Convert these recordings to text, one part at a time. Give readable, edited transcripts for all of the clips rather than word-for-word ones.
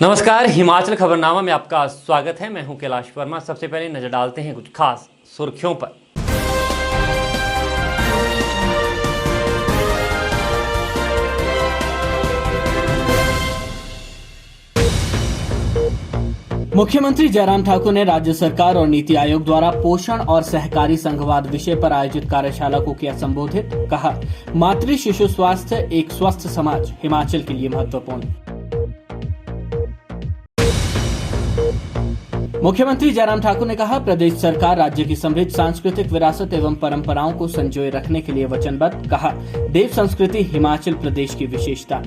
नमस्कार, हिमाचल खबरनामा में आपका स्वागत है। मैं हूं कैलाश वर्मा। सबसे पहले नजर डालते हैं कुछ खास सुर्खियों पर। मुख्यमंत्री जयराम ठाकुर ने राज्य सरकार और नीति आयोग द्वारा पोषण और सहकारी संघवाद विषय पर आयोजित कार्यशाला को किया संबोधित। कहा, मातृ शिशु स्वास्थ्य एक स्वस्थ समाज हिमाचल के लिए महत्वपूर्ण। मुख्यमंत्री जयराम ठाकुर ने कहा, प्रदेश सरकार राज्य की समृद्ध सांस्कृतिक विरासत एवं परंपराओं को संजोए रखने के लिए वचनबद्ध। कहा, देव संस्कृति हिमाचल प्रदेश की विशेषता।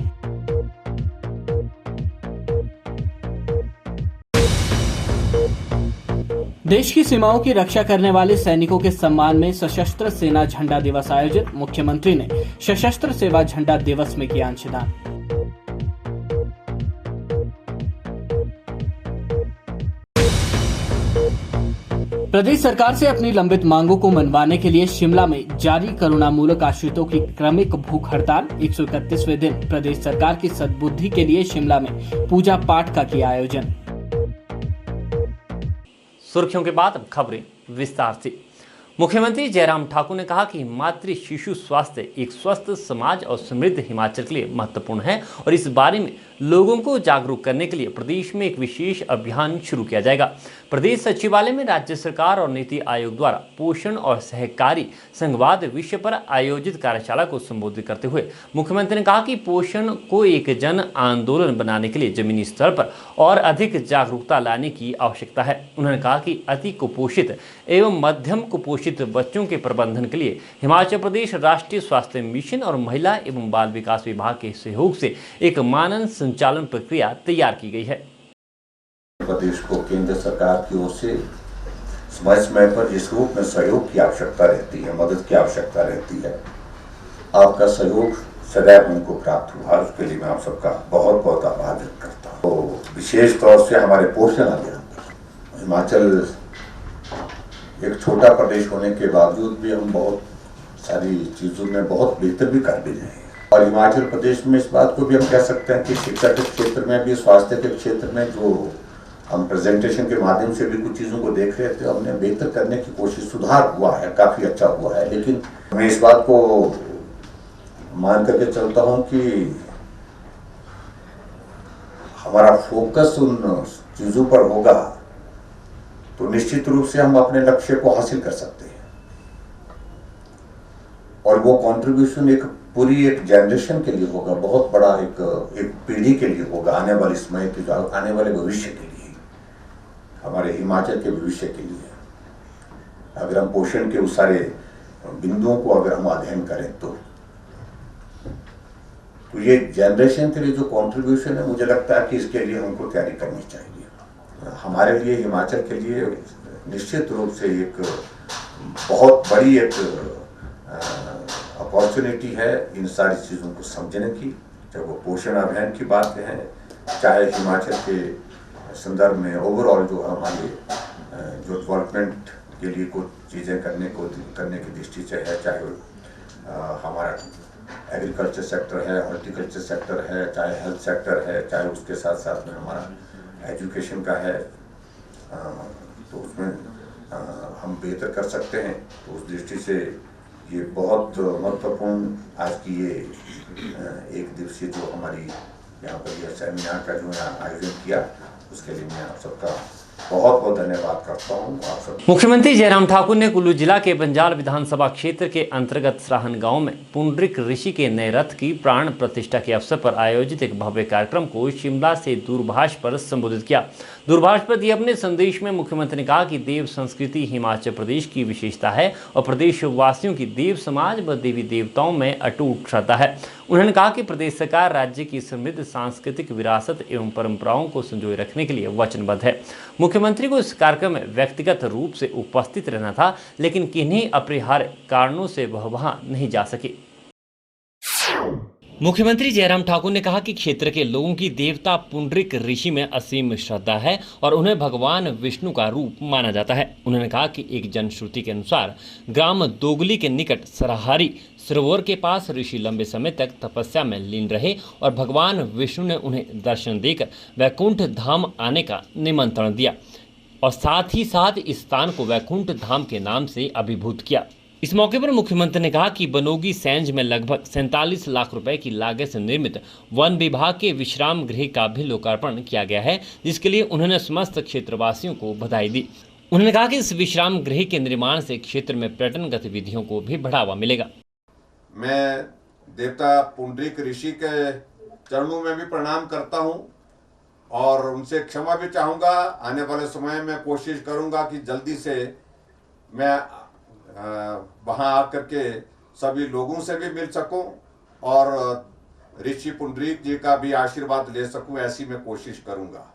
देश की सीमाओं की रक्षा करने वाले सैनिकों के सम्मान में सशस्त्र सेना झंडा दिवस आयोजित। मुख्यमंत्री ने सशस्त्र सेवा झंडा दिवस में किया अंशदान। प्रदेश सरकार से अपनी लंबित मांगों को मनवाने के लिए शिमला में जारी करुणामूलक आश्रितों की क्रमिक भूख हड़ताल। 131वें दिन प्रदेश सरकार की सद्बुद्धि के लिए शिमला में पूजा पाठ का किया आयोजन। सुर्खियों के बाद अब खबरें विस्तार से। मुख्यमंत्री जयराम ठाकुर ने कहा कि मातृ शिशु स्वास्थ्य एक स्वस्थ समाज और समृद्ध हिमाचल के लिए महत्वपूर्ण है और इस बारे में लोगों को जागरूक करने के लिए प्रदेश में एक विशेष अभियान शुरू किया जाएगा। प्रदेश सचिवालय में राज्य सरकार और नीति आयोग द्वारा पोषण और सहकारी संघवाद विषय पर आयोजित कार्यशाला को संबोधित करते हुए मुख्यमंत्री ने कहा कि पोषण को एक जन आंदोलन बनाने के लिए जमीनी स्तर पर और अधिक जागरूकता लाने की आवश्यकता है। उन्होंने कहा कि अति कुपोषित एवं मध्यम कुपोषित बच्चों के प्रबंधन के लिए हिमाचल प्रदेश राष्ट्रीय स्वास्थ्य मिशन और महिला एवं बाल विकास विभाग के सहयोग से एक मानन संचालन प्रक्रिया तैयार की गई है। प्रदेश को केंद्र सरकार की ओर से समय समय पर इस रूप में सहयोग की आवश्यकता रहती है, मदद की आवश्यकता रहती है। आपका सहयोग सदैव उनको प्राप्त हुआ, उसके लिए मैं आप सबका बहुत बहुत आभार व्यक्त करता हूँ। तो विशेष तौर से हमारे पोषण अभियान पर हिमाचल एक छोटा प्रदेश होने के बावजूद भी हम बहुत सारी चीजों में बहुत बेहतर भी कर भी रहे हैं। और हिमाचल प्रदेश में इस बात को भी हम कह सकते हैं कि शिक्षा के क्षेत्र में भी, स्वास्थ्य के क्षेत्र में जो हम प्रेजेंटेशन के माध्यम से भी कुछ चीज़ों को देख रहे थे, हमने बेहतर करने की कोशिश, सुधार हुआ है, काफ़ी अच्छा हुआ है। लेकिन मैं इस बात को मान करके चलता हूँ कि हमारा फोकस उन चीज़ों पर होगा तो निश्चित रूप से हम अपने लक्ष्य को हासिल कर सकते हैं। और वो कंट्रीब्यूशन एक पूरी एक जनरेशन के लिए होगा, बहुत बड़ा एक पीढ़ी के लिए होगा, आने वाले समय के, जो आने वाले भविष्य के लिए, हमारे हिमाचल के भविष्य के लिए। अगर हम पोषण के उस सारे बिंदुओं को अगर हम अध्ययन करें तो ये जनरेशन के लिए जो कंट्रीब्यूशन है, मुझे लगता है कि इसके लिए हमको तैयारी करनी चाहिए। हमारे लिए, हिमाचल के लिए निश्चित रूप से एक बहुत बड़ी एक अपॉर्चुनिटी है इन सारी चीज़ों को समझने की। चाहे वो पोषण अभियान की बात है, चाहे हिमाचल के संदर्भ में ओवरऑल जो हमारे जो डेवलपमेंट के लिए कुछ चीज़ें करने की दृष्टि से है, चाहे हमारा एग्रीकल्चर सेक्टर है, हॉर्टिकल्चर सेक्टर है, चाहे हेल्थ सेक्टर है, चाहे उसके साथ साथ में हमारा एजुकेशन का है, तो उसमें हम बेहतर कर सकते हैं। तो उस दृष्टि से ये बहुत महत्वपूर्ण आज की ये एक दिवसीय जो हमारी यहाँ पर यह सेमिनार का जो आयोजन किया, उसके लिए मैं आप सबका बहुत बहुत धन्यवाद करता हूँ। आप सब। मुख्यमंत्री जयराम ठाकुर ने कुल्लू जिला के बंजाल विधानसभा क्षेत्र के अंतर्गत सराहन गांव में पुंडरीक ऋषि के नए रथ की प्राण प्रतिष्ठा के अवसर पर आयोजित एक भव्य कार्यक्रम को शिमला से दूरभाष पर संबोधित किया। दूरभाष पर दिए अपने संदेश में मुख्यमंत्री ने कहा कि देव संस्कृति हिमाचल प्रदेश की विशेषता है और प्रदेशवासियों की देव समाज व देवी देवताओं में अटूट श्रद्धा है। उन्होंने कहा कि प्रदेश सरकार राज्य की समृद्ध सांस्कृतिक विरासत एवं परंपराओं को संजोए रखने के लिए वचनबद्ध है। मुख्यमंत्री को इस कार्यक्रम में व्यक्तिगत रूप से उपस्थित रहना था, लेकिन किन्हीं अपरिहार्य कारणों से वह वहां नहीं जा सके। मुख्यमंत्री जयराम ठाकुर ने कहा कि क्षेत्र के लोगों की देवता पुंडरीक ऋषि में असीम श्रद्धा है और उन्हें भगवान विष्णु का रूप माना जाता है। उन्होंने कहा कि एक जनश्रुति के अनुसार ग्राम दोगली के निकट सरहारी सरोवर के पास ऋषि लंबे समय तक तपस्या में लीन रहे और भगवान विष्णु ने उन्हें दर्शन देकर वैकुंठ धाम आने का निमंत्रण दिया और साथ ही साथ इस स्थान को वैकुंठ धाम के नाम से अभिभूत किया। इस मौके पर मुख्यमंत्री ने कहा कि बनोगी सेंज में लगभग 47 लाख रुपए की लागत से निर्मित वन विभाग के विश्राम गृह का भी लोकार्पण किया गया है, जिसके लिए उन्होंने समस्त क्षेत्रवासियों को बधाई दी। उन्होंने कहा कि इस विश्राम गृह के निर्माण से क्षेत्र में पर्यटन गतिविधियों को भी बढ़ावा मिलेगा। मैं देवता पुंडरीक ऋषि के चरणों में भी प्रणाम करता हूं और उनसे क्षमा भी चाहूँगा। आने वाले समय में कोशिश करूँगा कि जल्दी से मैं वहाँ आकर के सभी लोगों से भी मिल सकूं और ऋषि पुंडरीक जी का भी आशीर्वाद ले सकूं, ऐसी मैं कोशिश करूँगा।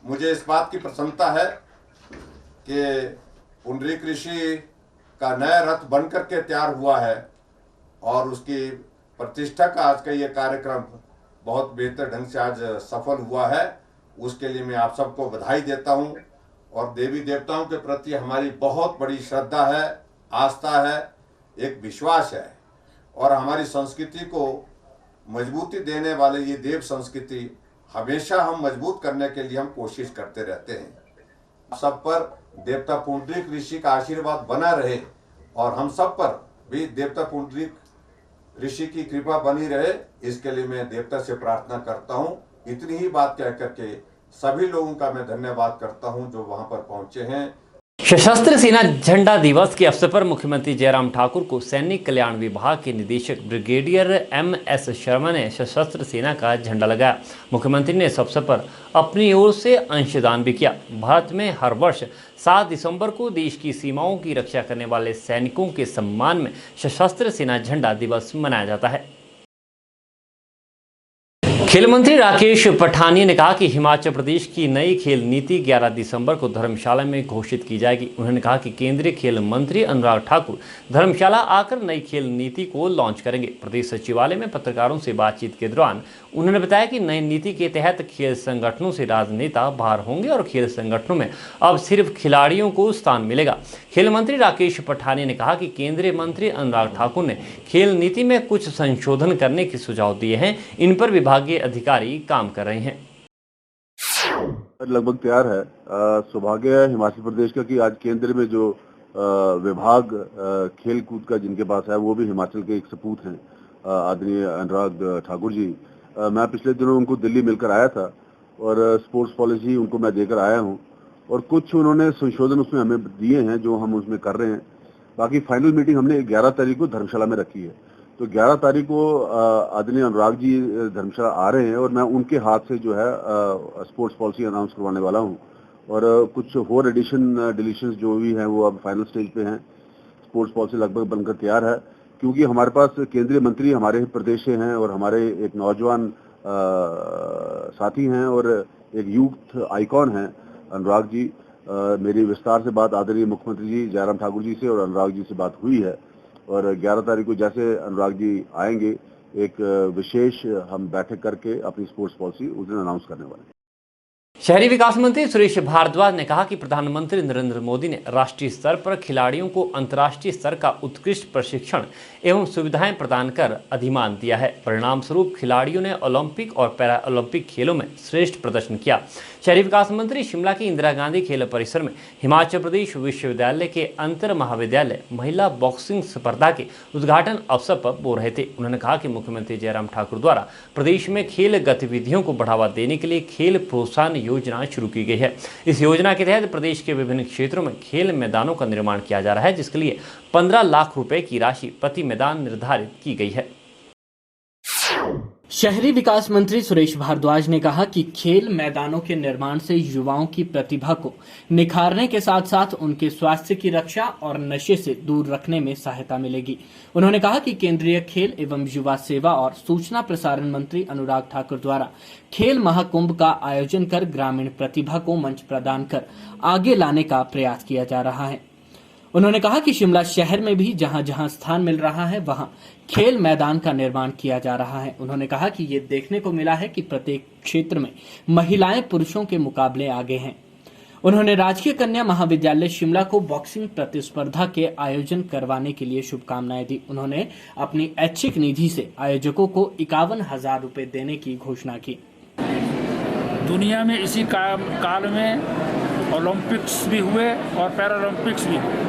मुझे इस बात की प्रसन्नता है कि पुंडरीक ऋषि का नया रथ बनकर के तैयार हुआ है और उसकी प्रतिष्ठा का आज का ये कार्यक्रम बहुत बेहतर ढंग से आज सफल हुआ है। उसके लिए मैं आप सबको बधाई देता हूं और देवी देवताओं के प्रति हमारी बहुत बड़ी श्रद्धा है, आस्था है, एक विश्वास है और हमारी संस्कृति को मजबूती देने वाले ये देव संस्कृति हमेशा हम मजबूत करने के लिए हम कोशिश करते रहते हैं। सब पर देवता पुंडरीक ऋषि का आशीर्वाद बना रहे और हम सब पर भी देवता पुंडरीक ऋषि की कृपा बनी रहे, इसके लिए मैं देवता से प्रार्थना करता हूँ। इतनी ही बात कह करके सभी लोगों का मैं धन्यवाद करता हूँ जो वहां पर पहुंचे हैं। सशस्त्र सेना झंडा दिवस के अवसर पर मुख्यमंत्री जयराम ठाकुर को सैनिक कल्याण विभाग के निदेशक ब्रिगेडियर MS शर्मा ने सशस्त्र सेना का झंडा लगाया। मुख्यमंत्री ने इस अवसर पर अपनी ओर से अंशदान भी किया। भारत में हर वर्ष 7 दिसंबर को देश की सीमाओं की रक्षा करने वाले सैनिकों के सम्मान में सशस्त्र सेना झंडा दिवस मनाया जाता है। खेल मंत्री राकेश पठानिया ने कहा कि हिमाचल प्रदेश की नई खेल नीति 11 दिसंबर को धर्मशाला में घोषित की जाएगी। उन्होंने कहा कि केंद्रीय खेल मंत्री अनुराग ठाकुर धर्मशाला आकर नई खेल नीति को लॉन्च करेंगे। प्रदेश सचिवालय में पत्रकारों से बातचीत के दौरान उन्होंने बताया कि नई नीति के तहत खेल संगठनों से राजनेता बाहर होंगे और खेल संगठनों में अब सिर्फ खिलाड़ियों को स्थान मिलेगा। खेल मंत्री राकेश पठानिया ने कहा कि केंद्रीय मंत्री अनुराग ठाकुर ने खेल नीति में कुछ संशोधन करने के सुझाव दिए हैं। इन पर विभागीय अधिकारी काम कर रहे हैं। लगभग तैयार है। सौभाग्य है हिमाचल प्रदेश का कि आज केंद्र में जो विभाग खेल कूद का जिनके पास है वो भी हिमाचल के एक सपूत हैं, आदरणीय अनुराग ठाकुर जी। मैं पिछले दिनों उनको दिल्ली मिलकर आया था और स्पोर्ट्स पॉलिसी उनको मैं देकर आया हूं और कुछ उन्होंने संशोधन उसमें हमें दिए हैं जो हम उसमें कर रहे हैं। बाकी फाइनल मीटिंग हमने 11 तारीख को धर्मशाला में रखी है, तो 11 तारीख को आदरणीय अनुराग जी धर्मशाला आ रहे हैं और मैं उनके हाथ से जो है स्पोर्ट्स पॉलिसी अनाउंस करवाने वाला हूं और कुछ और एडिशन डिलीशन जो भी हैं वो अब फाइनल स्टेज पे हैं। स्पोर्ट्स पॉलिसी लगभग बनकर तैयार है क्योंकि हमारे पास केंद्रीय मंत्री हमारे प्रदेश से हैं और हमारे एक नौजवान साथी हैं और एक यूथ आइकॉन हैं अनुराग जी। मेरी विस्तार से बात आदरणीय मुख्यमंत्री जी जयराम ठाकुर जी से और अनुराग जी से बात हुई है और 11 तारीख को जैसे अनुराग जी आएंगे एक विशेष हम बैठक करके अपनी स्पोर्ट्स पॉलिसी उस दिन अनाउंस करने वाले हैं। शहरी विकास मंत्री सुरेश भारद्वाज ने कहा कि प्रधानमंत्री नरेंद्र मोदी ने राष्ट्रीय स्तर पर खिलाड़ियों को अंतर्राष्ट्रीय स्तर का उत्कृष्ट प्रशिक्षण एवं सुविधाएं प्रदान कर अधिमान दिया है। परिणाम स्वरूप खिलाड़ियों ने ओलंपिक और पैरा ओलंपिक खेलों में श्रेष्ठ प्रदर्शन किया। शहरी विकास मंत्री शिमला के इंदिरा गांधी खेल परिसर में हिमाचल प्रदेश विश्वविद्यालय के अंतर महाविद्यालय महिला बॉक्सिंग स्पर्धा के उद्घाटन अवसर पर बोल रहे थे। उन्होंने कहा कि मुख्यमंत्री जयराम ठाकुर द्वारा प्रदेश में खेल गतिविधियों को बढ़ावा देने के लिए खेल प्रोत्साहन योजना शुरू की गई है। इस योजना के तहत प्रदेश के विभिन्न क्षेत्रों में खेल मैदानों का निर्माण किया जा रहा है, जिसके लिए 15 लाख रुपए की राशि प्रति मैदान निर्धारित की गई है। शहरी विकास मंत्री सुरेश भारद्वाज ने कहा कि खेल मैदानों के निर्माण से युवाओं की प्रतिभा को निखारने के साथ साथ उनके स्वास्थ्य की रक्षा और नशे से दूर रखने में सहायता मिलेगी। उन्होंने कहा कि केंद्रीय खेल एवं युवा सेवा और सूचना प्रसारण मंत्री अनुराग ठाकुर द्वारा खेल महाकुंभ का आयोजन कर ग्रामीण प्रतिभा को मंच प्रदान कर आगे लाने का प्रयास किया जा रहा है। उन्होंने कहा कि शिमला शहर में भी जहां जहां स्थान मिल रहा है वहां खेल मैदान का निर्माण किया जा रहा है। उन्होंने कहा कि ये देखने को मिला है कि प्रत्येक क्षेत्र में महिलाएं पुरुषों के मुकाबले आगे हैं। उन्होंने राजकीय कन्या महाविद्यालय शिमला को बॉक्सिंग प्रतिस्पर्धा के आयोजन करवाने के लिए शुभकामनाएं दी। उन्होंने अपनी ऐच्छिक निधि से आयोजकों को 51,000 रुपए देने की घोषणा की। दुनिया में इसी काल में ओलंपिक्स भी हुए और पैरालंपिक्स भी हुए।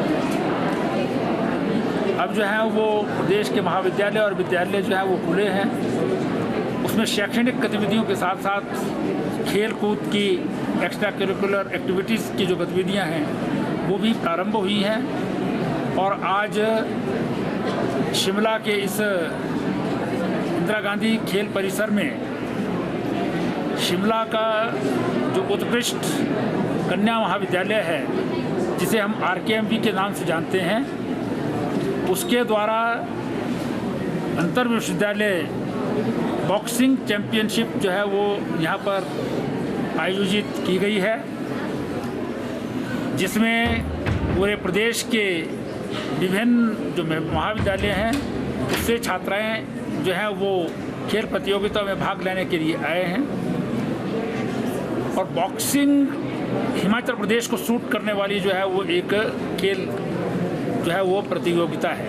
अब जो है वो प्रदेश के महाविद्यालय और विद्यालय जो है वो खुले हैं। उसमें शैक्षणिक गतिविधियों के साथ साथ खेल कूद की एक्स्ट्रा करिकुलर एक्टिविटीज़ की जो गतिविधियां हैं वो भी प्रारंभ हुई हैं। और आज शिमला के इस इंदिरा गांधी खेल परिसर में शिमला का जो उत्कृष्ट कन्या महाविद्यालय है, जिसे हम RKMV के नाम से जानते हैं, उसके द्वारा अंतर विश्वविद्यालय बॉक्सिंग चैंपियनशिप जो है वो यहाँ पर आयोजित की गई है, जिसमें पूरे प्रदेश के विभिन्न जो महाविद्यालय हैं उससे छात्राएं जो है वो खेल प्रतियोगिता में भाग लेने के लिए आए हैं। और बॉक्सिंग हिमाचल प्रदेश को सूट करने वाली जो है वो एक खेल जो है वो प्रतियोगिता है।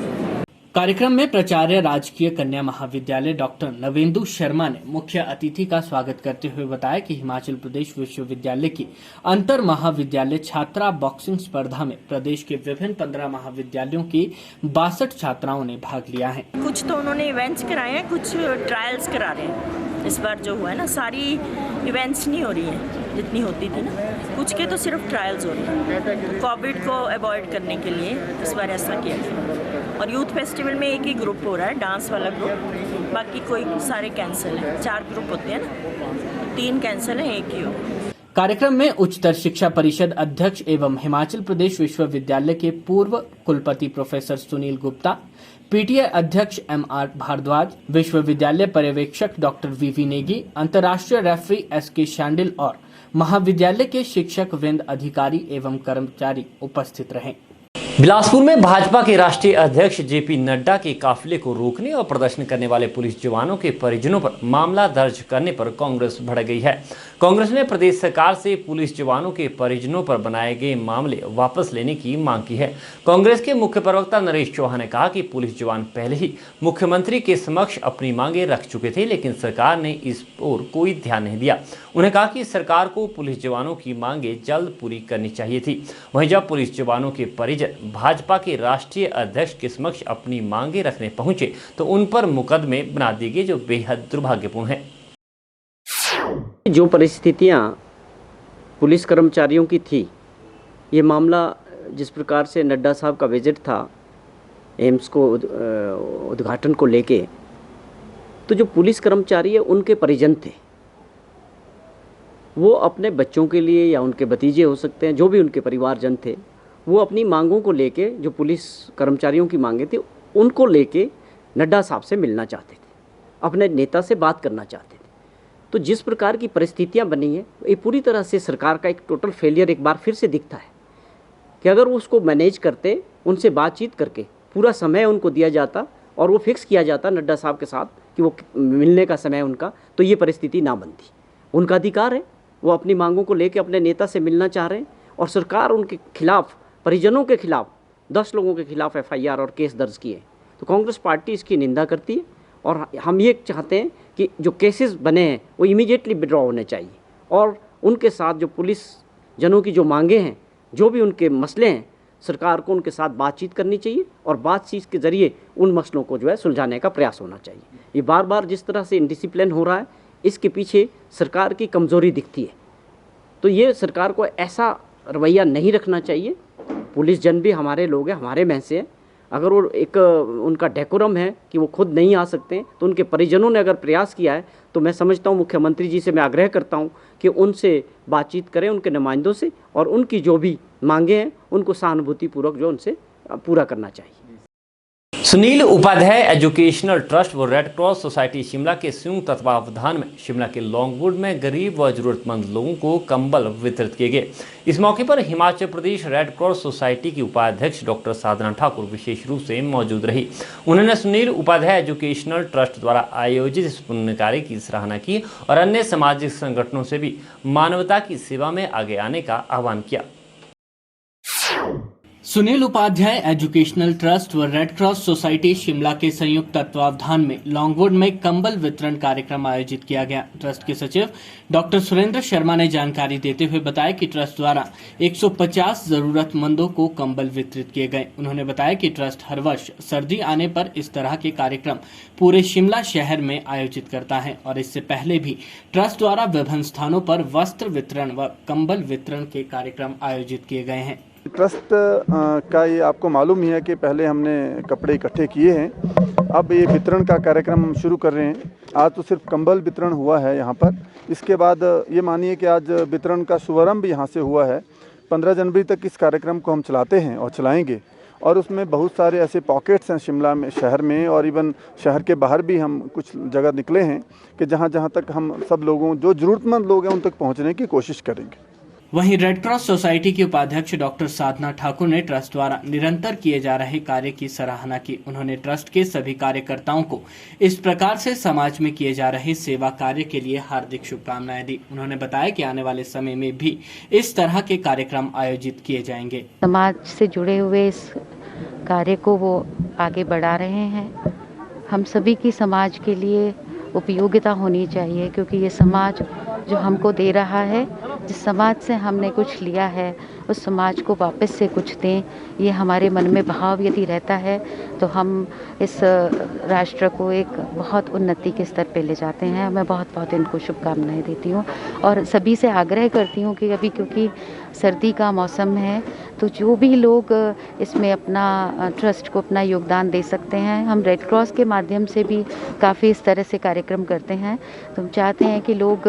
कार्यक्रम में प्राचार्य राजकीय कन्या महाविद्यालय डॉक्टर नवेंदु शर्मा ने मुख्य अतिथि का स्वागत करते हुए बताया कि हिमाचल प्रदेश विश्वविद्यालय की अंतर महाविद्यालय छात्रा बॉक्सिंग स्पर्धा में प्रदेश के विभिन्न 15 महाविद्यालयों की 62 छात्राओं ने भाग लिया है। कुछ तो उन्होंने इवेंट्स कराए हैं, कुछ ट्रायल्स करा रहे हैं। इस बार जो हुआ है ना, सारी इवेंट्स नहीं हो रही हैं जितनी होती थी ना, कुछ के तो सिर्फ ट्रायल्स हो रही हैं। कोविड को अवॉइड करने के लिए इस बार ऐसा किया गया। और यूथ फेस्टिवल में एक ही ग्रुप हो रहा है, डांस वाला ग्रुप, बाकी कोई सारे कैंसिल हैं। 4 ग्रुप होते हैं ना, 3 कैंसिल हैं, एक ही हो। कार्यक्रम में उच्चतर शिक्षा परिषद अध्यक्ष एवं हिमाचल प्रदेश विश्वविद्यालय के पूर्व कुलपति प्रोफेसर सुनील गुप्ता, PTA अध्यक्ष MR भारद्वाज, विश्वविद्यालय पर्यवेक्षक डॉक्टर VV नेगी, अंतर्राष्ट्रीय रेफरी SK शांडिल और महाविद्यालय के शिक्षक वृंद, अधिकारी एवं कर्मचारी उपस्थित रहे। बिलासपुर में भाजपा के राष्ट्रीय अध्यक्ष JP नड्डा के काफिले को रोकने और प्रदर्शन करने वाले पुलिस जवानों के परिजनों पर मामला दर्ज करने पर कांग्रेस भड़क गई है। कांग्रेस ने प्रदेश सरकार से पुलिस जवानों के परिजनों पर बनाए गए मामले वापस लेने की मांग की है। कांग्रेस के मुख्य प्रवक्ता नरेश चौहान ने कहा कि पुलिस जवान पहले ही मुख्यमंत्री के समक्ष अपनी मांगे रख चुके थे, लेकिन सरकार ने इस ओर कोई ध्यान नहीं दिया। उन्हें कहा कि सरकार को पुलिस जवानों की मांगे जल्द पूरी करनी चाहिए थी। वहीं जब पुलिस जवानों के परिजन भाजपा के राष्ट्रीय अध्यक्ष के समक्ष अपनी मांगे रखने पहुंचे तो उन पर मुकदमे बना दिए गए, जो बेहद दुर्भाग्यपूर्ण है। जो परिस्थितियां पुलिस कर्मचारियों की थी, ये मामला जिस प्रकार से नड्डा साहब का विजिट था एम्स को उद्घाटन को लेके, तो जो पुलिस कर्मचारी है उनके परिजन थे, वो अपने बच्चों के लिए या उनके भतीजे हो सकते हैं, जो भी उनके परिवारजन थे, वो अपनी मांगों को लेके, जो पुलिस कर्मचारियों की मांगे थी उनको लेके नड्डा साहब से मिलना चाहते थे, अपने नेता से बात करना चाहते थे। तो जिस प्रकार की परिस्थितियां बनी है, ये पूरी तरह से सरकार का एक टोटल फेलियर एक बार फिर से दिखता है कि अगर उसको मैनेज करते, उनसे बातचीत करके पूरा समय उनको दिया जाता और वो फिक्स किया जाता नड्डा साहब के साथ कि वो मिलने का समय उनका, तो ये परिस्थिति ना बनती। उनका अधिकार है, वो अपनी मांगों को लेकर अपने नेता से मिलना चाह रहे हैं और सरकार उनके खिलाफ, परिजनों के खिलाफ 10 लोगों के खिलाफ FIR और केस दर्ज किए। तो कांग्रेस पार्टी इसकी निंदा करती है और हम ये चाहते हैं कि जो केसेस बने हैं वो इमीडिएटली विड्रॉ होने चाहिए और उनके साथ जो पुलिस जनों की जो मांगे हैं, जो भी उनके मसले हैं, सरकार को उनके साथ बातचीत करनी चाहिए और बातचीत के ज़रिए उन मसलों को जो है सुलझाने का प्रयास होना चाहिए। ये बार बार जिस तरह से इनडिसिप्लिन हो रहा है, इसके पीछे सरकार की कमज़ोरी दिखती है। तो ये सरकार को ऐसा रवैया नहीं रखना चाहिए। पुलिस जन भी हमारे लोग हैं, हमारे में से हैं। अगर वो एक उनका डेकोरम है कि वो खुद नहीं आ सकते, तो उनके परिजनों ने अगर प्रयास किया है, तो मैं समझता हूँ मुख्यमंत्री जी से मैं आग्रह करता हूँ कि उनसे बातचीत करें, उनके नुमाइंदों से, और उनकी जो भी मांगे हैं उनको सहानुभूतिपूर्वक जो उनसे पूरा करना चाहिए। सुनील उपाध्याय एजुकेशनल ट्रस्ट व रेड क्रॉस सोसाइटी शिमला के संयुक्त तत्वावधान में शिमला के लॉन्गवुड में गरीब व जरूरतमंद लोगों को कंबल वितरित किए गए। इस मौके पर Himachal Pradesh red cross society की उपाध्यक्ष डॉक्टर साधना ठाकुर विशेष रूप से मौजूद रही। उन्होंने सुनील उपाध्याय एजुकेशनल ट्रस्ट द्वारा आयोजित इस पुण्य कार्य की सराहना की और अन्य सामाजिक संगठनों से भी मानवता की सेवा में आगे आने का आह्वान किया। सुनील उपाध्याय एजुकेशनल ट्रस्ट व रेड क्रॉस सोसाइटी शिमला के संयुक्त तत्वावधान में लॉन्गवुड में कंबल वितरण कार्यक्रम आयोजित किया गया। ट्रस्ट के सचिव डॉक्टर सुरेंद्र शर्मा ने जानकारी देते हुए बताया कि ट्रस्ट द्वारा 150 जरूरतमंदों को कंबल वितरित किए गए। उन्होंने बताया कि ट्रस्ट हर वर्ष सर्दी आने पर इस तरह के कार्यक्रम पूरे शिमला शहर में आयोजित करता है और इससे पहले भी ट्रस्ट द्वारा विभिन्न स्थानों पर वस्त्र वितरण व कंबल वितरण के कार्यक्रम आयोजित किए गए हैं। ट्रस्ट का ये आपको मालूम ही है कि पहले हमने कपड़े इकट्ठे किए हैं, अब ये वितरण का कार्यक्रम हम शुरू कर रहे हैं। आज तो सिर्फ कंबल वितरण हुआ है यहाँ पर, इसके बाद ये मानिए कि आज वितरण का शुभारंभ यहाँ से हुआ है। 15 जनवरी तक इस कार्यक्रम को हम चलाते हैं और चलाएंगे और उसमें बहुत सारे ऐसे पॉकेट्स हैं शिमला में, शहर में और इवन शहर के बाहर भी हम कुछ जगह निकले हैं कि जहाँ जहाँ तक हम सब लोगों जो ज़रूरतमंद लोग हैं उन तक पहुँचने की कोशिश करेंगे। वहीं रेड क्रॉस सोसाइटी की उपाध्यक्ष डॉक्टर साधना ठाकुर ने ट्रस्ट द्वारा निरंतर किए जा रहे कार्य की सराहना की। उन्होंने ट्रस्ट के सभी कार्यकर्ताओं को इस प्रकार से समाज में किए जा रहे सेवा कार्य के लिए हार्दिक शुभकामनाएं दी। उन्होंने बताया कि आने वाले समय में भी इस तरह के कार्यक्रम आयोजित किए जाएंगे। समाज से जुड़े हुए इस कार्य को वो आगे बढ़ा रहे हैं। हम सभी की समाज के लिए उपयोगिता होनी चाहिए, क्योंकि ये समाज जो हमको दे रहा है, जिस समाज से हमने कुछ लिया है उस समाज को वापस से कुछ दें, ये हमारे मन में भाव यदि रहता है तो हम इस राष्ट्र को एक बहुत उन्नति के स्तर पे ले जाते हैं। मैं बहुत बहुत इनको शुभकामनाएं देती हूँ और सभी से आग्रह करती हूँ कि अभी क्योंकि सर्दी का मौसम है तो जो भी लोग इसमें अपना ट्रस्ट को अपना योगदान दे सकते हैं, हम रेड क्रॉस के माध्यम से भी काफ़ी इस तरह से कार्यक्रम करते हैं। तो हम चाहते हैं कि लोग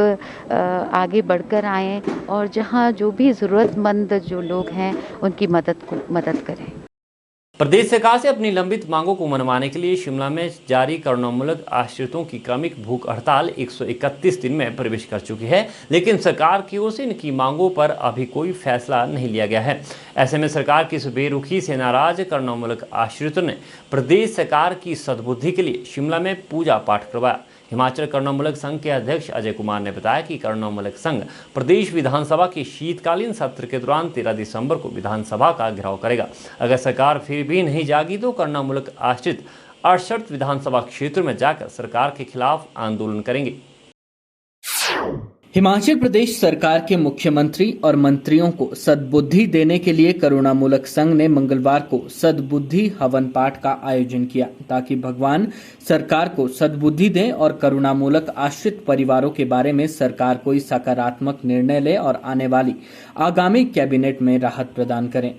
आगे बढ़कर आएँ और जहाँ जो भी ज़रूरतमंद जो लोग हैं उनकी मदद करें। प्रदेश सरकार से अपनी लंबित मांगों को मनवाने के लिए शिमला में जारी करुणामूलक आश्रितों की क्रमिक भूख हड़ताल 131 दिन में प्रवेश कर चुकी है, लेकिन सरकार की ओर से इनकी मांगों पर अभी कोई फैसला नहीं लिया गया है। ऐसे में सरकार की इस बेरुखी से नाराज करुणामूलक आश्रितों ने प्रदेश सरकार की सद्बुद्धि के लिए शिमला में पूजा पाठ करवाया। हिमाचल करुणामूलक संघ के अध्यक्ष अजय कुमार ने बताया कि करुणामूलक संघ प्रदेश विधानसभा के शीतकालीन सत्र के दौरान 13 दिसंबर को विधानसभा का घेराव करेगा। अगर सरकार फिर भी नहीं जागी तो करुणामूलक आश्रित 68 विधानसभा क्षेत्र में जाकर सरकार के खिलाफ आंदोलन करेंगे। हिमाचल प्रदेश सरकार के मुख्यमंत्री और मंत्रियों को सद्बुद्धि देने के लिए करुणामूलक संघ ने मंगलवार को सद्बुद्धि हवन पाठ का आयोजन किया, ताकि भगवान सरकार को सद्बुद्धि दें और करुणामूलक आश्रित परिवारों के बारे में सरकार कोई सकारात्मक निर्णय ले और आने वाली आगामी कैबिनेट में राहत प्रदान करें।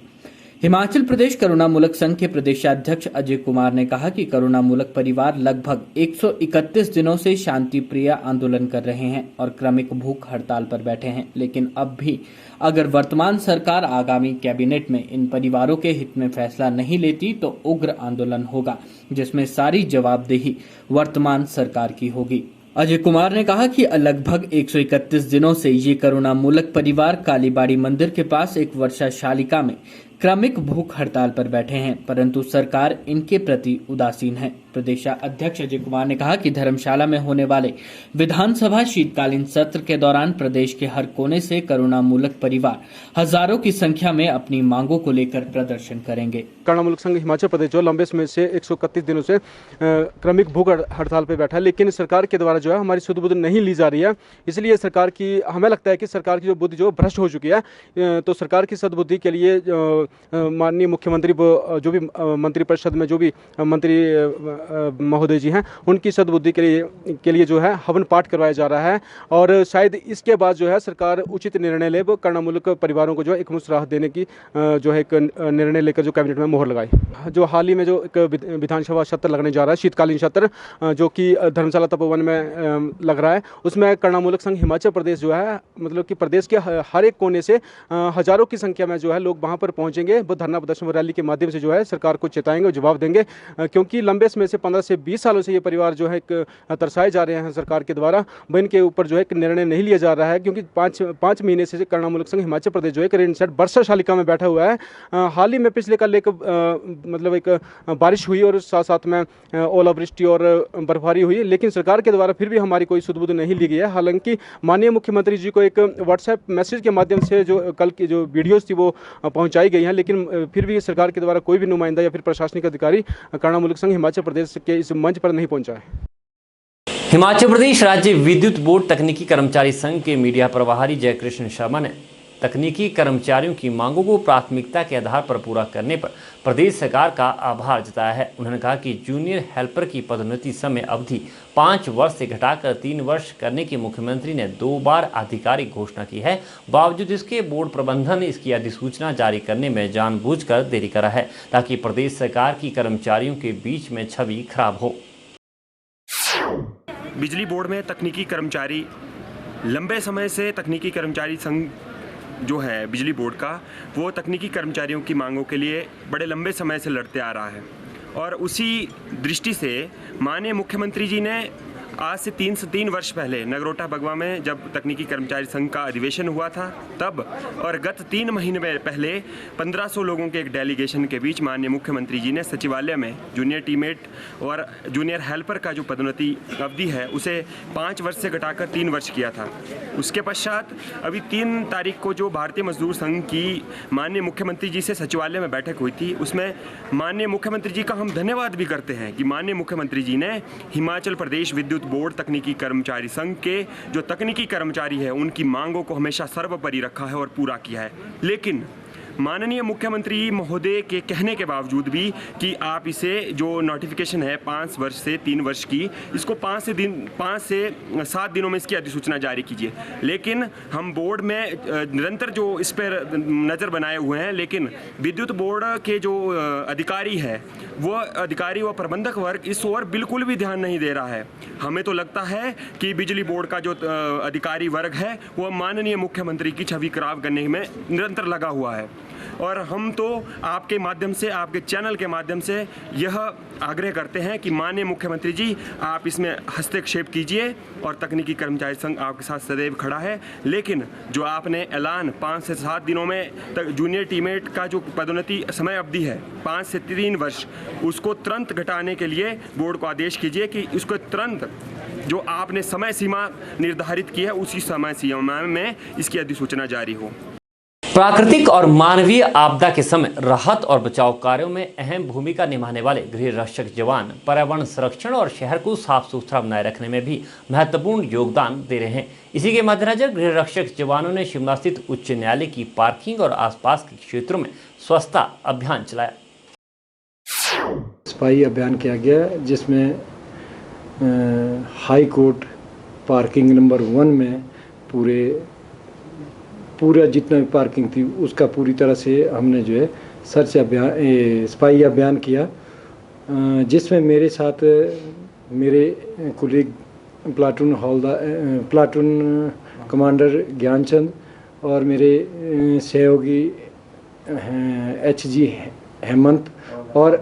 हिमाचल प्रदेश करुणामूलक संघ के प्रदेशाध्यक्ष अजय कुमार ने कहा कि करुणामूलक परिवार लगभग 131 दिनों से शांति प्रिय आंदोलन कर रहे हैं और क्रमिक भूख हड़ताल पर बैठे हैं, लेकिन अब भी अगर वर्तमान सरकार आगामी कैबिनेट में इन परिवारों के हित में फैसला नहीं लेती तो उग्र आंदोलन होगा, जिसमें सारी जवाबदेही वर्तमान सरकार की होगी। अजय कुमार ने कहा कि लगभग 131 दिनों से ये करुणामूलक परिवार कालीबाड़ी मंदिर के पास एक वर्षा शालिका में क्रमिक भूख हड़ताल पर बैठे हैं, परंतु सरकार इनके प्रति उदासीन है। प्रदेशाध्यक्ष अजय कुमार ने कहा कि धर्मशाला में होने वाले विधानसभा शीतकालीन सत्र के दौरान प्रदेश के हर कोने से करुणामूलक परिवार हजारों की संख्या में अपनी मांगों को लेकर प्रदर्शन करेंगे। करुणामूलक संघ हिमाचल प्रदेश जो लंबे समय से 131 दिनों से क्रमिक भूख हड़ताल पर बैठा है, लेकिन सरकार के द्वारा जो है हमारी सद्बुद्धि नहीं ली जा रही है। इसलिए सरकार की हमें लगता है कि सरकार की जो बुद्धि जो भ्रष्ट हो चुकी है, तो सरकार की सद्बुद्धि के लिए माननीय मुख्यमंत्री जो भी मंत्रिपरिषद में जो भी मंत्री महोदय जी हैं उनकी सद्बुद्धि के लिए जो है हवन पाठ करवाया जा रहा है और शायद इसके बाद जो है सरकार उचित निर्णय ले, वो करुणामूलक परिवारों को जो है एक मुश्त राहत देने की जो है एक निर्णय लेकर जो कैबिनेट में मोहर लगाई। जो हाल ही में जो एक विधानसभा सत्र लगने जा रहा है, शीतकालीन सत्र, जो कि धर्मशाला तपोवन में लग रहा है, उसमें करुणामूलक संघ हिमाचल प्रदेश जो है मतलब कि प्रदेश के हर एक कोने से हजारों की संख्या में जो है लोग वहाँ पर पहुँचेंगे। वो धरना प्रदर्शन व रैली के माध्यम से जो है सरकार को चेताएंगे और जवाब देंगे, क्योंकि लंबे समय से 15 से 20 सालों से ये परिवार जो है एक तरसाए जा रहे हैं सरकार के द्वारा। वह इनके ऊपर जो है एक निर्णय नहीं लिया जा रहा है, क्योंकि पाँच महीने से करुणामूलक संघ हिमाचल प्रदेश जो है रेन सेट वर्षा शालिका में बैठा हुआ है। हाल ही में पिछले कल एक मतलब एक बारिश हुई और साथ साथ में ओलावृष्टि और बर्फबारी हुई, लेकिन सरकार के द्वारा फिर भी हमारी कोई सुध-बुध नहीं ली गई है। हालांकि माननीय मुख्यमंत्री जी को एक व्हाट्सएप मैसेज के माध्यम से जो कल की जो वीडियोस थी वो पहुंचाई गई हैं, लेकिन फिर भी सरकार के द्वारा कोई भी नुमाइंदा या फिर प्रशासनिक अधिकारी करुणामूलक संघ हिमाचल प्रदेश के इस मंच पर नहीं पहुंचा है। हिमाचल प्रदेश राज्य विद्युत बोर्ड तकनीकी कर्मचारी संघ के मीडिया प्रभारी जयकृष्ण शर्मा ने तकनीकी कर्मचारियों की मांगों को प्राथमिकता के आधार पर पूरा करने पर प्रदेश सरकार का आभार जताया है। उन्होंने कहा कि जूनियर हेल्पर की पदोन्नति समय अवधि 5 वर्ष से घटाकर 3 वर्ष करने की मुख्यमंत्री ने 2 बार आधिकारिक घोषणा की है। बावजूद इसके बोर्ड प्रबंधन इसकी अधिसूचना जारी करने में जानबूझकर देरी करा है, ताकि प्रदेश सरकार की कर्मचारियों के बीच में छवि खराब हो। बिजली बोर्ड में तकनीकी कर्मचारी लंबे समय से तकनीकी कर्मचारी संघ जो है बिजली बोर्ड का, वो तकनीकी कर्मचारियों की मांगों के लिए बड़े लंबे समय से लड़ते आ रहा है और उसी दृष्टि से माननीय मुख्यमंत्री जी ने आज से 3 वर्ष पहले नगरोटा बगवा में जब तकनीकी कर्मचारी संघ का अधिवेशन हुआ था तब और गत 3 महीने में पहले 1500 लोगों के एक डेलीगेशन के बीच माननीय मुख्यमंत्री जी ने सचिवालय में जूनियर टीमेट और जूनियर हेल्पर का जो पदोन्नति अवधि है उसे 5 वर्ष से घटाकर 3 वर्ष किया था। उसके पश्चात अभी 3 तारीख को जो भारतीय मजदूर संघ की माननीय मुख्यमंत्री जी से सचिवालय में बैठक हुई थी, उसमें माननीय मुख्यमंत्री जी का हम धन्यवाद भी करते हैं कि माननीय मुख्यमंत्री जी ने हिमाचल प्रदेश विद्युत बोर्ड तकनीकी कर्मचारी संघ के जो तकनीकी कर्मचारी है उनकी मांगों को हमेशा सर्वोपरि रखा है और पूरा किया है। लेकिन माननीय मुख्यमंत्री महोदय के कहने के बावजूद भी कि आप इसे जो नोटिफिकेशन है 5 वर्ष से 3 वर्ष की, इसको 5 से 7 दिनों में इसकी अधिसूचना जारी कीजिए, लेकिन हम बोर्ड में निरंतर जो इस पर नज़र बनाए हुए हैं, लेकिन विद्युत बोर्ड के जो अधिकारी है वो अधिकारी व प्रबंधक वर्ग इस ओर बिल्कुल भी ध्यान नहीं दे रहा है। हमें तो लगता है कि बिजली बोर्ड का जो अधिकारी वर्ग है वो माननीय मुख्यमंत्री की छवि खराब करने में निरंतर लगा हुआ है और हम तो आपके माध्यम से, आपके चैनल के माध्यम से यह आग्रह करते हैं कि माननीय मुख्यमंत्री जी आप इसमें हस्तक्षेप कीजिए और तकनीकी कर्मचारी संघ आपके साथ सदैव खड़ा है। लेकिन जो आपने ऐलान 5 से 7 दिनों में जूनियर टीमेट का जो पदोन्नति समय अवधि है 5 से 3 वर्ष, उसको तुरंत घटाने के लिए बोर्ड को आदेश कीजिए कि उसको तुरंत जो आपने समय सीमा निर्धारित की है उसी समय सीमा में इसकी अधिसूचना जारी हो। प्राकृतिक और मानवीय आपदा के समय राहत और बचाव कार्यों में अहम भूमिका निभाने वाले गृह रक्षक जवान पर्यावरण संरक्षण और शहर को साफ सुथरा बनाए रखने में भी महत्वपूर्ण योगदान दे रहे हैं। इसी के मद्देनजर गृह रक्षक जवानों ने शिमला स्थित उच्च न्यायालय की पार्किंग और आसपास के क्षेत्रों में स्वच्छता अभियान चलाया। सफाई अभियान किया गया जिसमें हाई कोर्ट पार्किंग नंबर 1 में पूरा जितना भी पार्किंग थी उसका पूरी तरह से हमने जो है सर्च अभियान सफाई अभियान किया, जिसमें मेरे साथ मेरे कुलीग प्लाटून कमांडर ज्ञानचंद और मेरे सहयोगी HG हेमंत और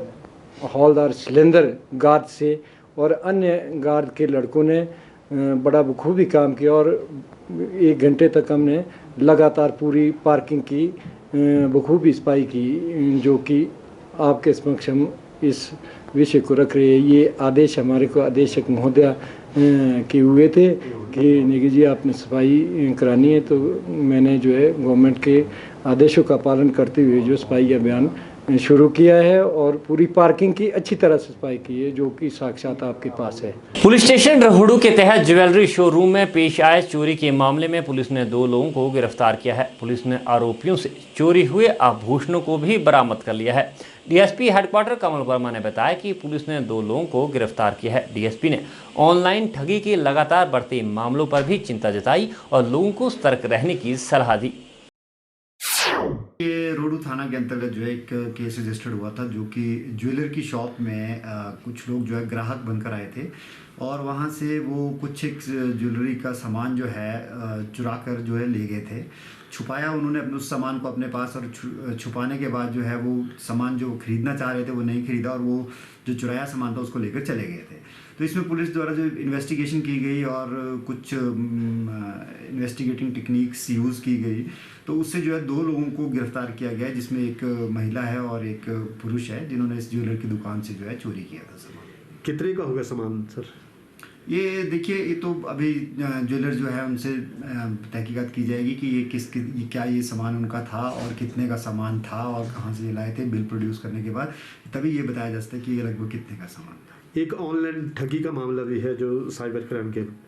हौलदार शैलेंद्र गार्ड से और अन्य गार्ड के लड़कों ने बड़ा बखूबी काम किया और 1 घंटे तक हमने लगातार पूरी पार्किंग की बखूबी सफाई की, जो कि आपके समक्ष हम इस विषय को रख रहे हैं। ये आदेश हमारे को आदेशक महोदया के हुए थे कि निकी जी आपने सफाई करानी है, तो मैंने जो है गवर्नमेंट के आदेशों का पालन करते हुए जो सफाई अभियान शुरू किया है और पूरी पार्किंग की अच्छी तरह से सफाई की है, जो कि साक्षात आपके पास है। पुलिस स्टेशन रहुड़ू के तहत ज्वेलरी शोरूम में पेश आए चोरी के मामले में पुलिस ने 2 लोगों को गिरफ्तार किया है। पुलिस ने आरोपियों से चोरी हुए आभूषणों को भी बरामद कर लिया है। डीएसपी हेडक्वार्टर कमल वर्मा ने बताया कि पुलिस ने 2 लोगों को गिरफ्तार किया है। डीएसपी ने ऑनलाइन ठगी के लगातार बढ़ते मामलों पर भी चिंता जताई और लोगों को सतर्क रहने की सलाह दी। ये रोडू थाना के अंतर्गत जो है एक केस रजिस्टर्ड हुआ था, जो कि ज्वेलर की शॉप में कुछ लोग जो है ग्राहक बनकर आए थे और वहाँ से वो कुछ एक ज्वेलरी का सामान जो है चुरा कर जो है ले गए थे। छुपाया उन्होंने अपने उस सामान को अपने पास, और छुपाने के बाद जो है वो सामान जो खरीदना चाह रहे थे वो नहीं खरीदा और वो जो चुराया सामान था उसको लेकर चले गए थे। तो इसमें पुलिस द्वारा जो इन्वेस्टिगेशन की गई और कुछ इन्वेस्टिगेटिंग टेक्निक्स यूज़ की गई, तो उससे जो है 2 लोगों को गिरफ्तार किया गया, जिसमें एक महिला है और एक पुरुष है, जिन्होंने इस ज्वेलर की दुकान से जो है चोरी किया था सामान। कितने का होगा सामान सर? ये देखिए, ये तो अभी ज्वेलर जो है उनसे तहकीकात की जाएगी कि ये क्या ये सामान उनका था और कितने का सामान था और कहाँ से ये लाए थे। बिल प्रोड्यूस करने के बाद तभी ये बताया जा सकता है कि ये लगभग कितने का सामान था। एक ऑनलाइन ठगी का मामला भी है जो साइबर क्राइम के।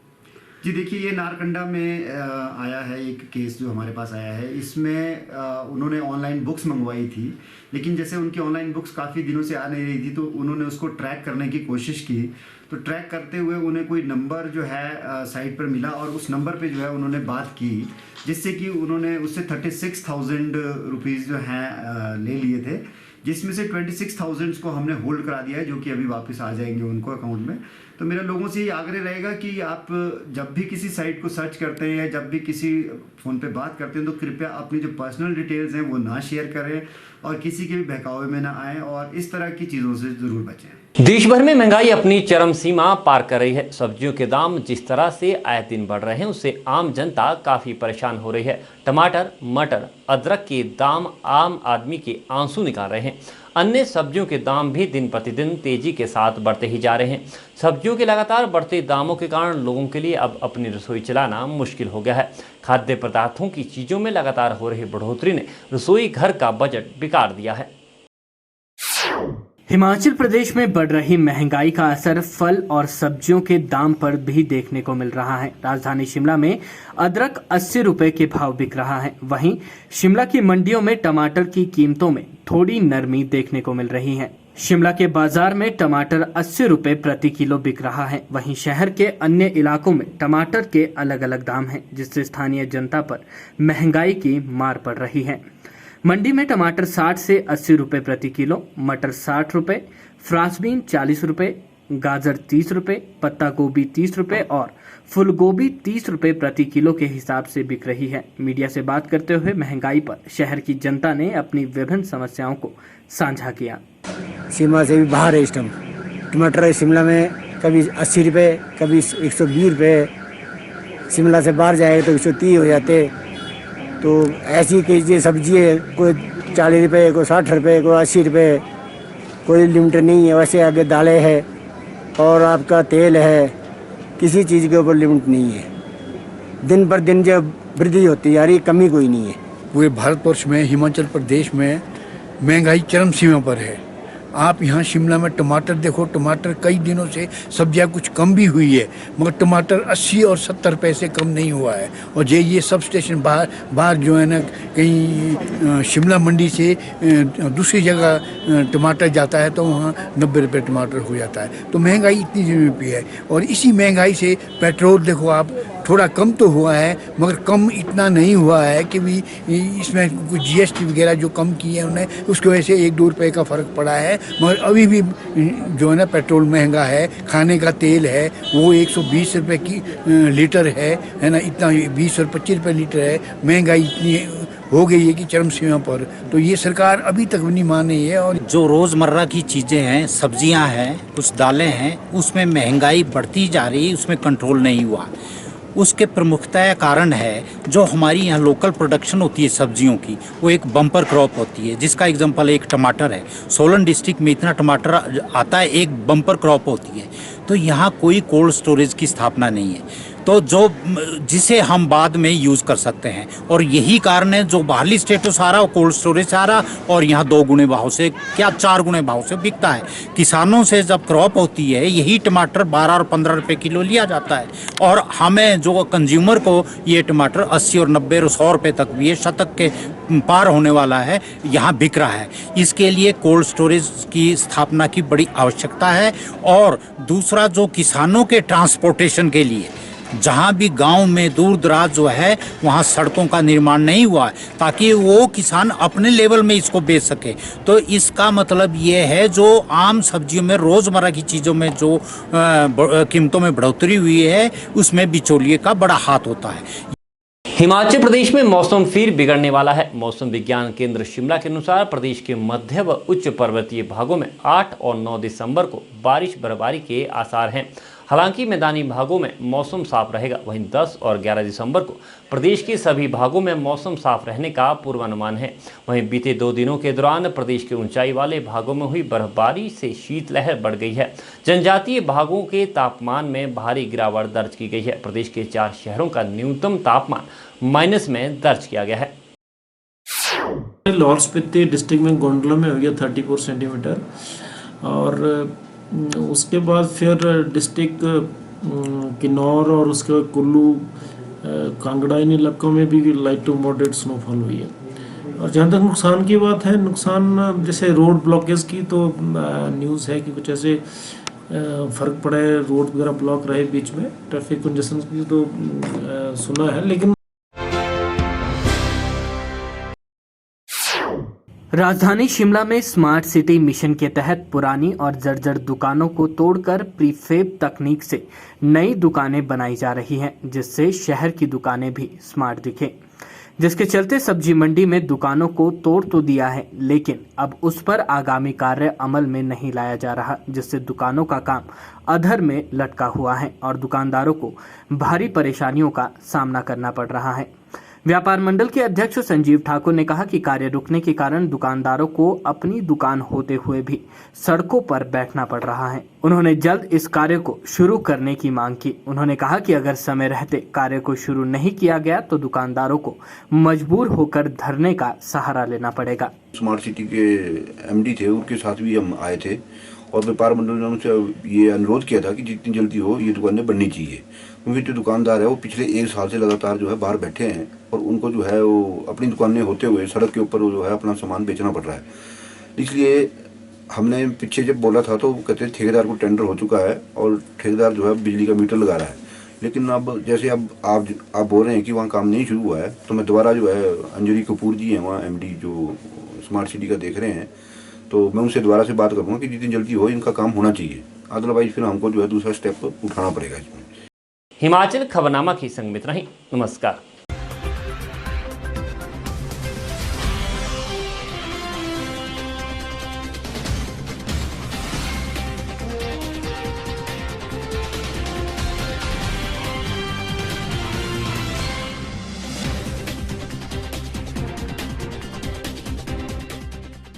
जी देखिए, ये नारकंडा में आया है एक केस जो हमारे पास आया है। इसमें उन्होंने ऑनलाइन बुक्स मंगवाई थी, लेकिन जैसे उनकी ऑनलाइन बुक्स काफ़ी दिनों से आ नहीं रही थी, तो उन्होंने उसको ट्रैक करने की कोशिश की। तो ट्रैक करते हुए उन्हें कोई नंबर जो है साइट पर मिला और उस नंबर पे जो है उन्होंने बात की, जिससे कि उन्होंने उससे 36,000 रुपीज़ जो हैं ले लिए थे, जिसमें से 26,000 को हमने होल्ड करा दिया है, जो कि अभी वापस आ जाएंगे उनको अकाउंट में। तो मेरा लोगों से ये आग्रह रहेगा कि आप जब भी किसी साइट को सर्च करते हैं या जब भी किसी फ़ोन पे बात करते हैं, तो कृपया अपनी जो पर्सनल डिटेल्स हैं वो ना शेयर करें और किसी के भी बहकावे में ना आएँ और इस तरह की चीज़ों से ज़रूर बचें। देश भर में महंगाई अपनी चरम सीमा पार कर रही है। सब्जियों के दाम जिस तरह से आए दिन बढ़ रहे हैं, उससे आम जनता काफ़ी परेशान हो रही है। टमाटर, मटर, अदरक के दाम आम आदमी के आंसू निकाल रहे हैं। अन्य सब्जियों के दाम भी दिन प्रतिदिन तेजी के साथ बढ़ते ही जा रहे हैं। सब्जियों के लगातार बढ़ते दामों के कारण लोगों के लिए अब अपनी रसोई चलाना मुश्किल हो गया है। खाद्य पदार्थों की चीज़ों में लगातार हो रही बढ़ोतरी ने रसोई घर का बजट बिगाड़ दिया है। हिमाचल प्रदेश में बढ़ रही महंगाई का असर फल और सब्जियों के दाम पर भी देखने को मिल रहा है। राजधानी शिमला में अदरक 80 रुपए के भाव बिक रहा है। वहीं शिमला की मंडियों में टमाटर की कीमतों में थोड़ी नरमी देखने को मिल रही है। शिमला के बाजार में टमाटर 80 रुपए प्रति किलो बिक रहा है। वहीं शहर के अन्य इलाकों में टमाटर के अलग अलग दाम हैं, जिससे स्थानीय जनता पर महंगाई की मार पड़ रही है। मंडी में टमाटर 60 से 80 रुपए प्रति किलो, मटर 60 रुपए, फ्रांसबीन 40 रुपए, गाजर 30 रुपए, पत्ता गोभी 30 रुपए और फूल गोभी 30 रुपए प्रति किलो के हिसाब से बिक रही है। मीडिया से बात करते हुए महंगाई पर शहर की जनता ने अपनी विभिन्न समस्याओं को साझा किया। सीमा से भी बाहर है इस टाइम। टमाटर है शिमला में कभी 80 रुपए, कभी 120 रुपए, शिमला से बाहर जाएगा तो 130 हो जाते। तो ऐसी कई सब्जी है, कोई 40 रुपये, कोई 60 रुपये, कोई 80 रुपये, कोई लिमिट नहीं है। वैसे आगे दालें है और आपका तेल है, किसी चीज़ के ऊपर लिमिट नहीं है। दिन पर दिन जब वृद्धि होती जा रही है, कमी कोई नहीं है। पूरे भारतवर्ष में हिमाचल प्रदेश में महंगाई चरम सीमा पर है। आप यहाँ शिमला में टमाटर देखो, टमाटर कई दिनों से सब्जियाँ कुछ कम भी हुई है, मगर टमाटर 80 और 70 रुपये से कम नहीं हुआ है। और ये सब स्टेशन बाहर जो है ना, कहीं शिमला मंडी से दूसरी जगह टमाटर जाता है तो वहाँ 90 रुपये टमाटर हो जाता है। तो महंगाई इतनी ज़मीन पे है। और इसी महंगाई से पेट्रोल देखो आप, थोड़ा कम तो हुआ है मगर कम इतना नहीं हुआ है कि भी इसमें कुछ GST वगैरह जो कम की है उन्हें, उसकी वजह से 1-2 रुपये का फ़र्क पड़ा है। मगर अभी भी जो है ना पेट्रोल महंगा है। खाने का तेल है वो 120 रुपये की लीटर है ना, इतना 20 और 25 रुपये लीटर है। महंगाई इतनी हो गई है कि चरम सीमा पर। तो ये सरकार अभी तक नहीं मान रही है। और जो रोज़मर्रा की चीज़ें हैं, सब्जियां हैं, कुछ दालें हैं, उसमें महंगाई बढ़ती जा रही है, उसमें कंट्रोल नहीं हुआ। उसके प्रमुखतः कारण है जो हमारी यहाँ लोकल प्रोडक्शन होती है सब्जियों की, वो एक बम्पर क्रॉप होती है। जिसका एग्जांपल एक टमाटर है। सोलन डिस्ट्रिक्ट में इतना टमाटर आता है, एक बम्पर क्रॉप होती है। तो यहाँ कोई कोल्ड स्टोरेज की स्थापना नहीं है। तो जो जिसे हम बाद में यूज़ कर सकते हैं। और यही कारण है जो बाहरली स्टेटों से आ रहा, कोल्ड स्टोरेज से आ रहा और यहाँ 2 गुने भाव से, क्या 4 गुने भाव से बिकता है। किसानों से जब क्रॉप होती है यही टमाटर 12 और 15 रुपए किलो लिया जाता है और हमें जो कंज्यूमर को ये टमाटर 80 और 90 और 100 रुपए तक भी ये शतक के पार होने वाला है, यहाँ बिक रहा है। इसके लिए कोल्ड स्टोरेज की स्थापना की बड़ी आवश्यकता है। और दूसरा जो किसानों के ट्रांसपोर्टेशन के लिए जहाँ भी गांव में दूर दराज जो है वहाँ सड़कों का निर्माण नहीं हुआ है ताकि वो किसान अपने लेवल में इसको बेच सके। तो इसका मतलब ये है जो आम सब्जियों में रोज़मर्रा की चीज़ों में जो कीमतों में बढ़ोतरी हुई है उसमें बिचौलिए का बड़ा हाथ होता है। हिमाचल प्रदेश में मौसम फिर बिगड़ने वाला है। मौसम विज्ञान केंद्र शिमला के अनुसार प्रदेश के मध्य व उच्च पर्वतीय भागों में 8 और 9 दिसंबर को बारिश बर्फबारी के आसार हैं। हालांकि मैदानी भागों में मौसम साफ रहेगा। वहीं 10 और 11 दिसंबर को प्रदेश के सभी भागों में मौसम साफ रहने का पूर्वानुमान है। वहीं बीते 2 दिनों के दौरान प्रदेश के ऊंचाई वाले भागों में हुई बर्फबारी से शीतलहर बढ़ गई है। जनजातीय भागों के तापमान में भारी गिरावट दर्ज की गई है। प्रदेश के 4 शहरों का न्यूनतम तापमान माइनस में दर्ज किया गया है। लाहौल स्पीति डिस्ट्रिक्ट में गोंडला में हो गया 34 सेंटीमीटर और उसके बाद फिर डिस्ट्रिक्ट किन्नौर और उसके बाद कुल्लू कांगड़ा इन इलाकों में भी लाइट टू मॉडरेट स्नोफॉल हुई है। और जहाँ तक नुकसान की बात है, नुकसान जैसे रोड ब्लॉकेज की तो न्यूज़ है कि कुछ ऐसे फ़र्क पड़ा है, रोड वगैरह ब्लॉक रहे बीच में, ट्रैफिक कंजेशन की तो सुना है। लेकिन राजधानी शिमला में स्मार्ट सिटी मिशन के तहत पुरानी और जर्जर दुकानों को तोड़कर प्रीफेब तकनीक से नई दुकानें बनाई जा रही हैं, जिससे शहर की दुकानें भी स्मार्ट दिखें। जिसके चलते सब्जी मंडी में दुकानों को तोड़ तो दिया है, लेकिन अब उस पर आगामी कार्य अमल में नहीं लाया जा रहा, जिससे दुकानों का काम अधर में लटका हुआ है और दुकानदारों को भारी परेशानियों का सामना करना पड़ रहा है। व्यापार मंडल के अध्यक्ष संजीव ठाकुर ने कहा कि कार्य रुकने के कारण दुकानदारों को अपनी दुकान होते हुए भी सड़कों पर बैठना पड़ रहा है। उन्होंने जल्द इस कार्य को शुरू करने की मांग की। उन्होंने कहा कि अगर समय रहते कार्य को शुरू नहीं किया गया तो दुकानदारों को मजबूर होकर धरने का सहारा लेना पड़ेगा। स्मार्ट सिटी के एमडी थे, उनके साथ भी हम आए थे और व्यापार मंडल ने उनसे ये अनुरोध किया था कि जितनी जल्दी हो ये दुकानें बननी चाहिए, क्योंकि जो दुकानदार है वो पिछले 1 साल से लगातार जो है बाहर बैठे हैं और उनको जो है वो अपनी दुकानें होते हुए सड़क के ऊपर जो है अपना सामान बेचना पड़ रहा है। इसलिए हमने पीछे जब बोला था तो कहते ठेकेदार को टेंडर हो चुका है और ठेकेदार जो है बिजली का मीटर लगा रहा है। लेकिन अब जैसे अब आप बोल रहे हैं कि वहाँ काम नहीं शुरू हुआ है, तो मैं दोबारा जो है अंजलि कपूर जी हैं वहाँ एमडी जो स्मार्ट सिटी का देख रहे हैं, तो मैं उनसे दोबारा से बात करूँगा कि जितनी जल्दी हो इनका काम होना चाहिए, अदरवाइज फिर हमको जो है दूसरा स्टेप उठाना पड़ेगा इसमें। हिमाचल खबरनामा की संग में इतना ही। नमस्कार।